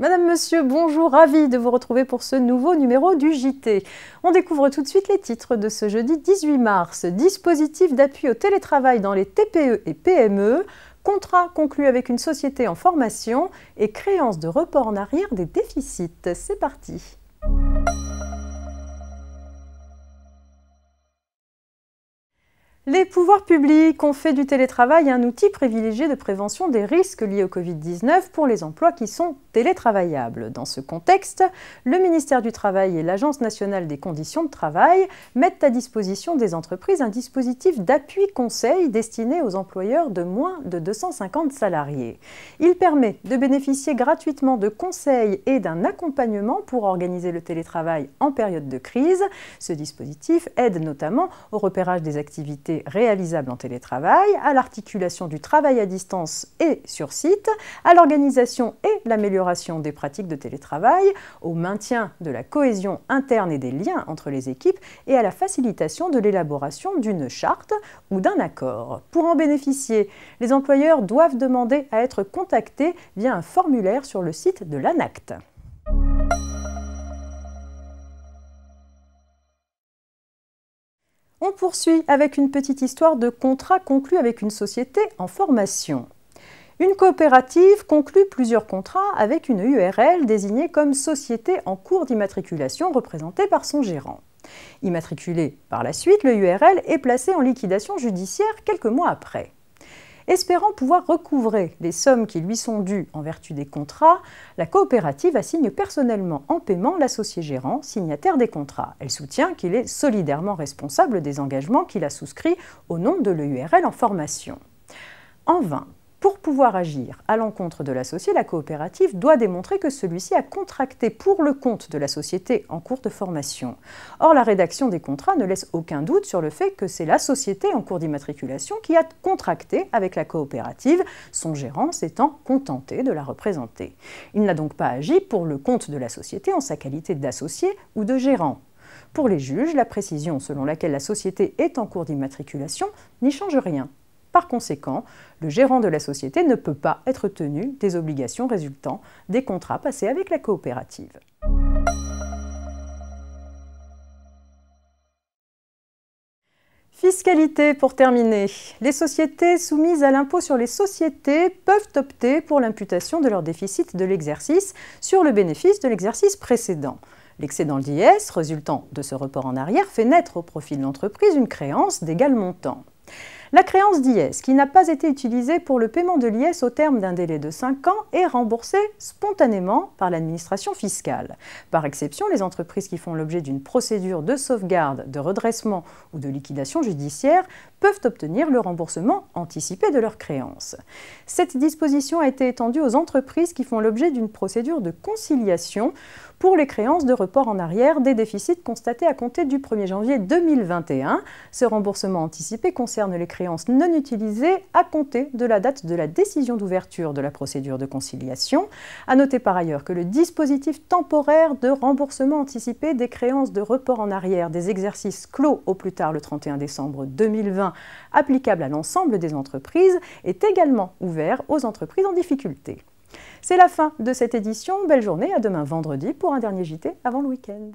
Madame, Monsieur, bonjour, ravi de vous retrouver pour ce nouveau numéro du JT. On découvre tout de suite les titres de ce jeudi 18 mars. Dispositif d'appui au télétravail dans les TPE et PME, contrat conclu avec une société en formation et créance de report en arrière des déficits. C'est parti. Les pouvoirs publics ont fait du télétravail un outil privilégié de prévention des risques liés au Covid-19 pour les emplois qui sont télétravaillables. Dans ce contexte, le ministère du Travail et l'Agence nationale des conditions de travail mettent à disposition des entreprises un dispositif d'appui conseil destiné aux employeurs de moins de 250 salariés. Il permet de bénéficier gratuitement de conseils et d'un accompagnement pour organiser le télétravail en période de crise. Ce dispositif aide notamment au repérage des activités réalisables en télétravail, à l'articulation du travail à distance et sur site, à l'organisation et l'amélioration des pratiques de télétravail, au maintien de la cohésion interne et des liens entre les équipes et à la facilitation de l'élaboration d'une charte ou d'un accord. Pour en bénéficier, les employeurs doivent demander à être contactés via un formulaire sur le site de l'ANACT. On poursuit avec une petite histoire de contrat conclu avec une société en formation. Une coopérative conclut plusieurs contrats avec une URL désignée comme société en cours d'immatriculation représentée par son gérant. Immatriculé par la suite, le URL est placé en liquidation judiciaire quelques mois après. Espérant pouvoir recouvrer les sommes qui lui sont dues en vertu des contrats, la coopérative assigne personnellement en paiement l'associé gérant, signataire des contrats. Elle soutient qu'il est solidairement responsable des engagements qu'il a souscrits au nom de l'URL en formation. En vain. Pour pouvoir agir à l'encontre de l'associé, la coopérative doit démontrer que celui-ci a contracté pour le compte de la société en cours de formation. Or, la rédaction des contrats ne laisse aucun doute sur le fait que c'est la société en cours d'immatriculation qui a contracté avec la coopérative, son gérant s'étant contenté de la représenter. Il n'a donc pas agi pour le compte de la société en sa qualité d'associé ou de gérant. Pour les juges, la précision selon laquelle la société est en cours d'immatriculation n'y change rien. Par conséquent, le gérant de la société ne peut pas être tenu des obligations résultant des contrats passés avec la coopérative. Fiscalité pour terminer. Les sociétés soumises à l'impôt sur les sociétés peuvent opter pour l'imputation de leur déficit de l'exercice sur le bénéfice de l'exercice précédent. L'excédent d'IS résultant de ce report en arrière fait naître au profit de l'entreprise une créance d'égal montant. La créance d'IS, qui n'a pas été utilisée pour le paiement de l'IS au terme d'un délai de 5 ans, est remboursée spontanément par l'administration fiscale. Par exception, les entreprises qui font l'objet d'une procédure de sauvegarde, de redressement ou de liquidation judiciaire peuvent obtenir le remboursement anticipé de leurs créances. Cette disposition a été étendue aux entreprises qui font l'objet d'une procédure de conciliation pour les créances de report en arrière des déficits constatés à compter du 1er janvier 2021. Ce remboursement anticipé concerne les créances non utilisées à compter de la date de la décision d'ouverture de la procédure de conciliation. À noter par ailleurs que le dispositif temporaire de remboursement anticipé des créances de report en arrière des exercices clos au plus tard le 31 décembre 2020, applicable à l'ensemble des entreprises, est également ouvert aux entreprises en difficulté. C'est la fin de cette édition. Belle journée, à demain vendredi pour un dernier JT avant le week-end.